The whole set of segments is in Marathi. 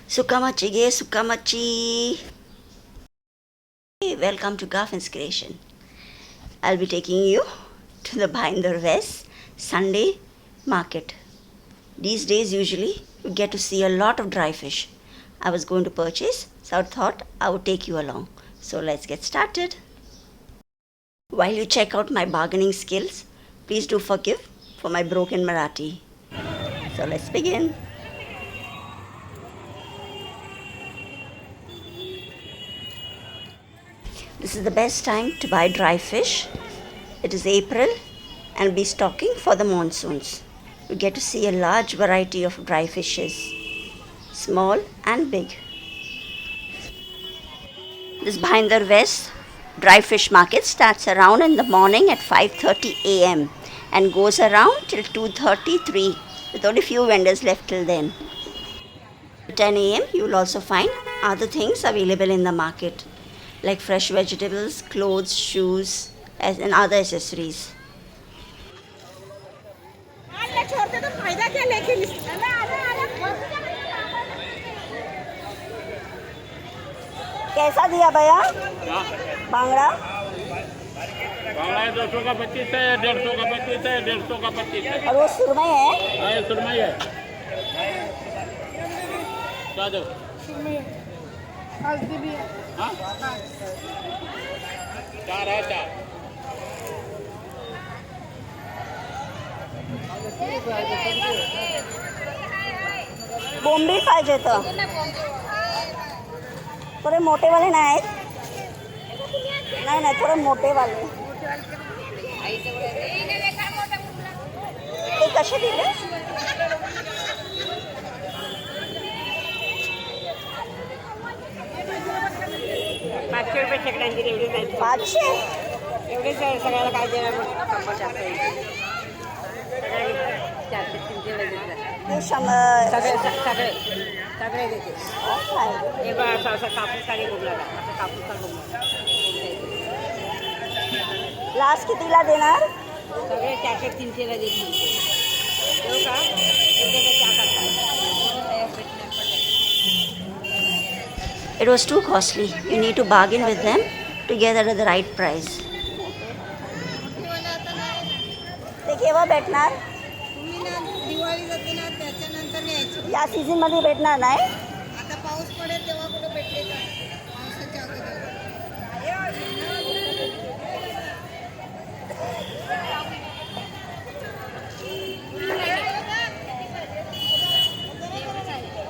Sukamachi ge Sukamachi. Hey, welcome to Garfin's Creation. I'll be taking you to the Bhayandar West Sunday market. These days usually you get to see a lot of dry fish. I was going to purchase, so I thought I would take you along. So let's get started. While you check out my bargaining skills, please do forgive for my broken Marathi. So let's begin. This is the best time to buy dry fish. It is April and will be stocking for the monsoons. You get to see a large variety of dry fishes, small and big. This Bhayandar West dry fish market starts around in the morning at 5:30 a.m. and goes around till 2:33 with only few vendors left till then. At 10 a.m. you will also find other things available in the market like fresh vegetables, clothes, shoes, and other accessories. कैसा दिया भैया बांगड़ा? बांगड़ा 200 का 25 है, 150 का 25 है, 150 का 25 है। और वो सुरमई है? हाँ, ये सुरमई है। क्या दो? हल्दी भी है। हाँ? 4 है 4। बोंबील पाहिजे तर थोडे मोठेवाले नाही आहेत? नाही थोडे मोठेवाले. ते कसे दिले? 500 रुपये शेकड्यांची एवढी जाईल. 500? एवढेच आहे सगळ्याला काय देणार मग? 100 ते 100 सगळे देते. हे बघ असं कापूस काढी गुगलाला असं कापूस काढ गुगला लास्ट कितीला देणार? सगळे 400-300ला देत म्हणते. ठेवू का? एवढे It was too costly. You need to bargain with them to get at the right price. ते केव्हा भेटणार? तुम्ही ना दिवाळी जाते ना त्याच्यानंतर न्यायची. या सीझन मध्ये भेटणार नाही? आता पाऊस पडेल तेव्हा कुठे भेटले का पावसाच्या अगोदर.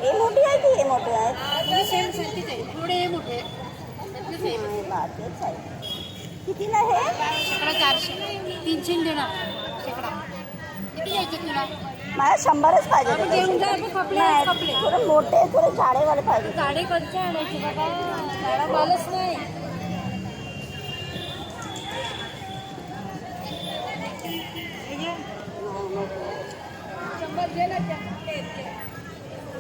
हे मोठी आहे की हे मोठे आहेत? सेम सारखीच आहे. थोडे हे मोठे नाही, बाकीच आहे. कितीला हे? शेकडा 400 300 देणार शेकडा. किती घ्यायचे तुला? मला 100च पाहिजे घेऊन जा. आपण कपडे नाही, कपडे थोडे मोठे थोडे झाडेवाले पाहिजे. गाडी कधीच्या आणायची बाबा? गाडा मालच नाही.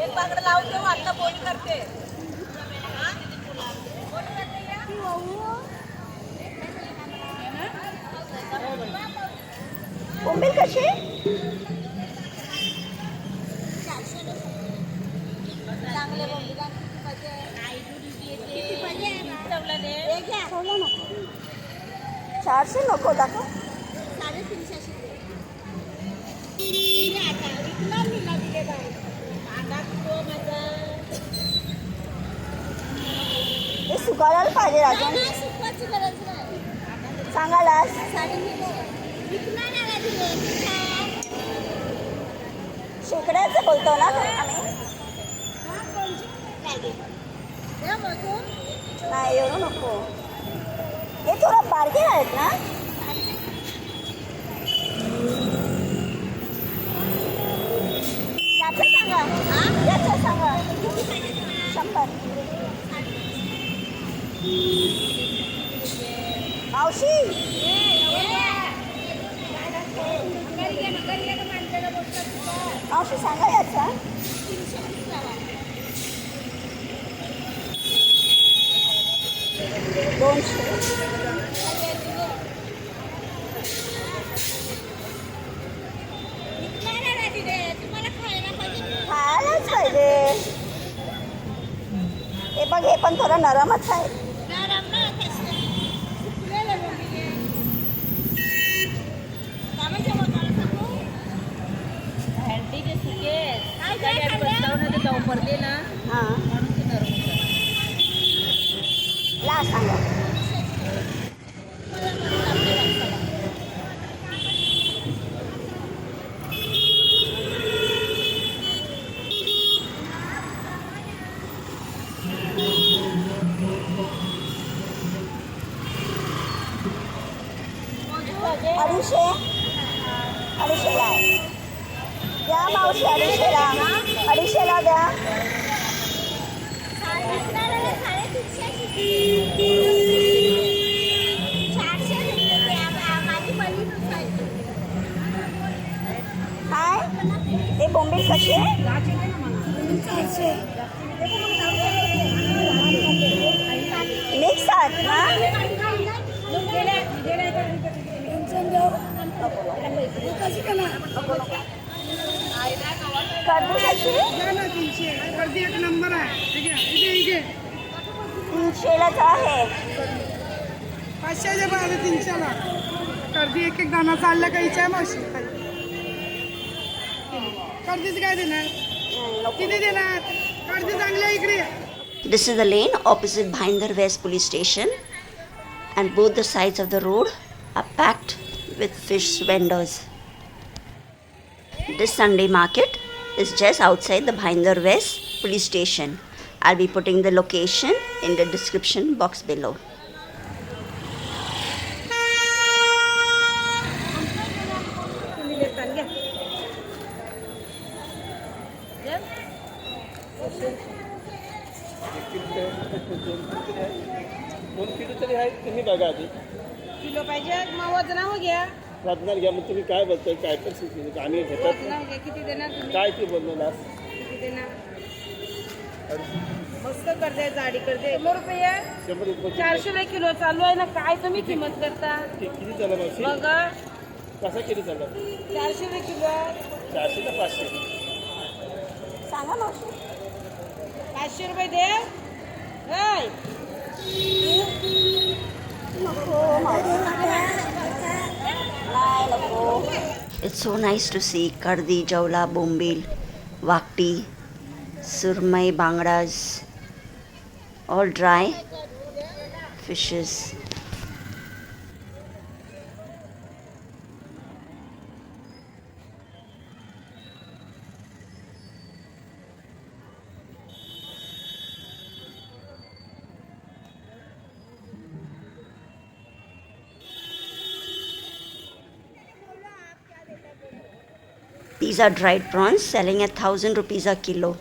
एक बांगडा लावून देऊ. आता फोन करते. बोंबील कशी? चांगले बोलले. किती पाहिजे? हे घ्या. 400 नको दाखव. 350 दिले आता. विकणार मी ना दिले बाई. कांदा तो माझा. हे सुकायला पाहिजे अजून. सुकवायची गरज नाही. सांगालास? 350 विकणार आहे दिले. शेकड्याचं बोलतो ना आम्ही? नाही एवढं नको. हे थोडं बारके आहेत ना? याचं सांगा. याचं सांगा. 100. मावशी मावशी सांगा याचा. 200. विकणार आहे दिले. तुम्हाला खायला पाहिजे. खायलाच पाहिजे. बघ हे पण थोडं नरमच आहे. हां ला सांगा. अडीचशे अडीचशेला आहे. द्या मावशी अडीचशेला. अडीचशेला द्या. काय ते बोंबील कसे? मिक्स आहेत ना. कर्दी कशी? 300लाच आहे. 500च्या बाहेर 300ला. कर्दी एक एक दाना चालला काहीच्या मावशी. कर्दीच काय देणार? किती देणार? कर्दी चांगल्या इकडे. This is the lane opposite Bhayandar West Police Station, and both the sides of the road are packed with fish vendors. This Sunday market is just outside the Bhayandar West Police Station. I'll be putting the location in the description box below. दोन किलो तरी आहेत. तुम्ही बघा आधी किलो पाहिजे मग वजनावर घ्या. वजनावर घ्या. मग तुम्ही काय बोलताय? काय पण सुचवलं आम्ही घेतात. वजनावर घ्या. किती देणार तुम्ही? काय ते बोललो ना. किती देणार? मस्त करते जाडी करते. 100 रुपये. 100 रुपये 400 किलो चालू आहे ना. काय तुम्ही किंमत करता? किती झालं मावशी? मग कसा किती झालं? 400 किलो. 400 का 500? सांगा मावशी. 500 रुपये दे. हाय It's so nice to see kardi, jawla, bombil, vakti, surmai, bangras, all dry fishes. These are dried prawns selling at 1,000 rupees a kilo.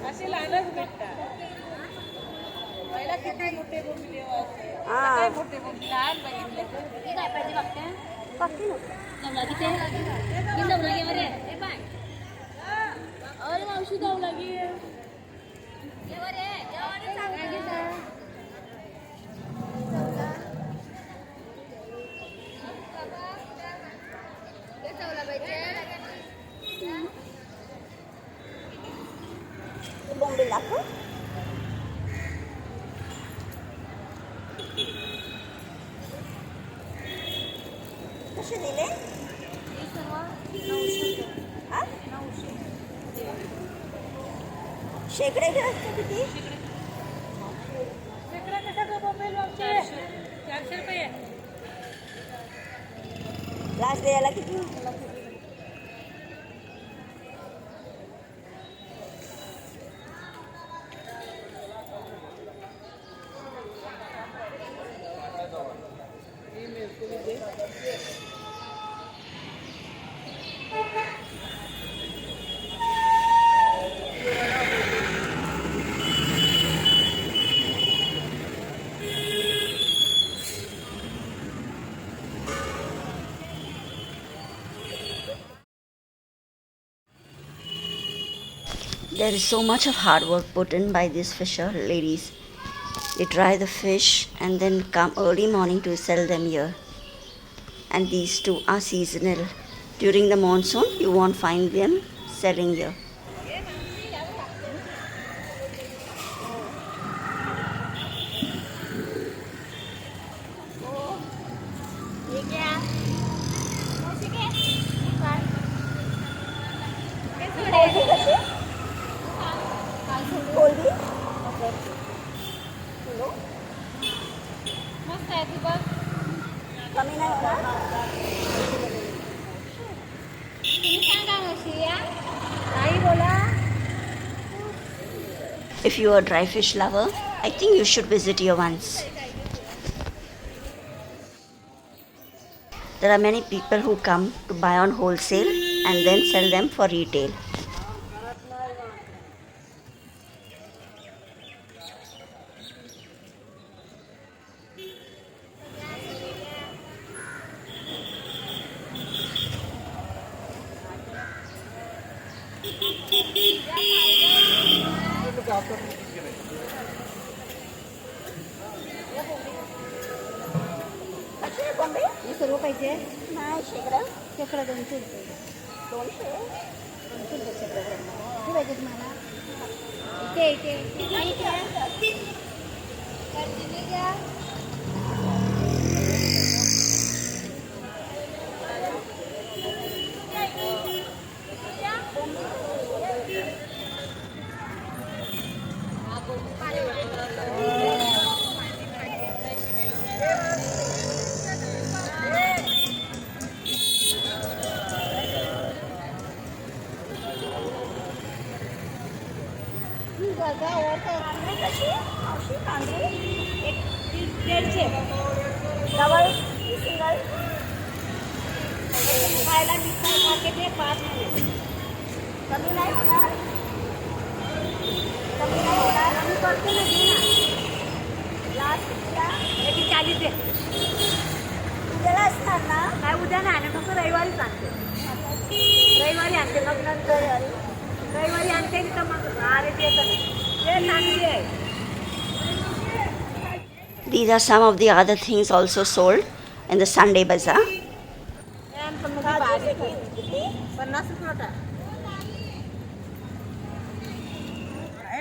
असे लहानच भेटतात. पहिला किती मोठे बोंबील हां. मोठे बोंबील लहान बघितले. काय पाहिजे बघते पक्की ना. जमला किती किती जमला घे बरे. अरे मावशी जाऊ लागे. बोंबील दाखव. कसे दिले? हां? शेकडे घ्यायचे किती? 400 रुपये. लास्ट द्यायला किती? There is so much of hard work put in by these fisher ladies. They dry the fish and then come early morning to sell them here. And these two are seasonal. During the monsoon, you won't find them selling here. मस्त आहे ती बघ. कमी नाही होणार. तुम्ही सांगा कशी या काही बोला. If you are a dry fish lover, I think you should visit here once. There are many people who come to buy on wholesale and then sell them for retail. हे सर्व पाहिजे शेकडा 200 रुपये. 200 रुपये शेकडा. किती पाहिजे तुम्हाला? इथे खायला मार्केट आहे 5 मध्ये. कमी नाही होणार. कमी करते ना लास्ट याची 40 आहे. उद्याला असणार ना. काय उद्या नाही आणत फक्त रविवारी आणते. रविवारी आणते मग नंतर रविवारी आणते तर मग ते चांगली आहे. These are some of the other things also sold in the Sunday Bazar. 50 रुपये.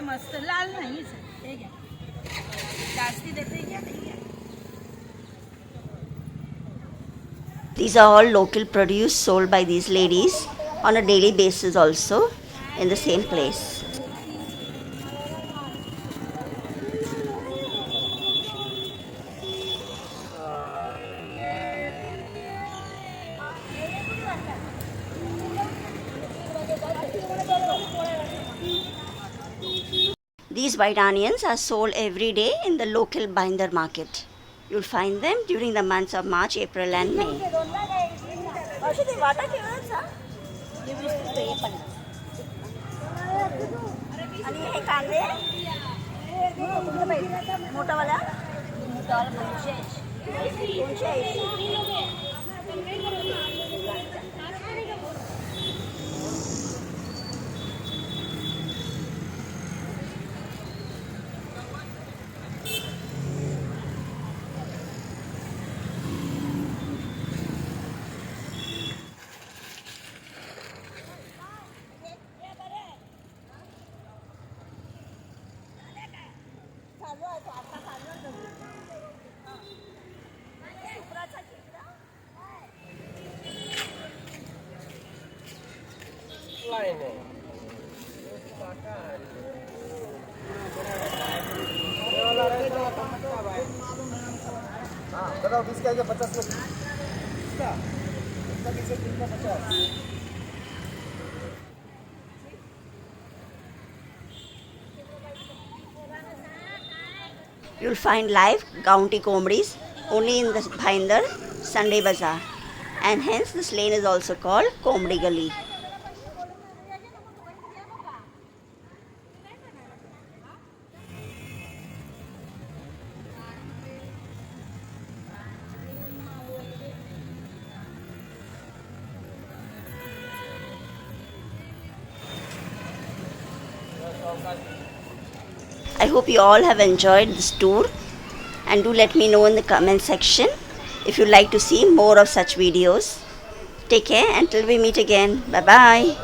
मस्त लाल नाही हे घ्या. जास्ती देते घ्या. These are all local produce sold by these ladies on a daily basis also in the same place. These white onions are sold every day in the local Bhayandar market. You'll find them during the months of March, April and May. बताओ 20 का 50 में इसका किसे 50. You'll find live County comedies only in the Bhayandar Sunday Bazar, and hence this lane is also called Comedy Gully. I hope you all have enjoyed this tour, and do let me know in the comment section if you'd like to see more of such videos. Take care until we meet again. Bye bye.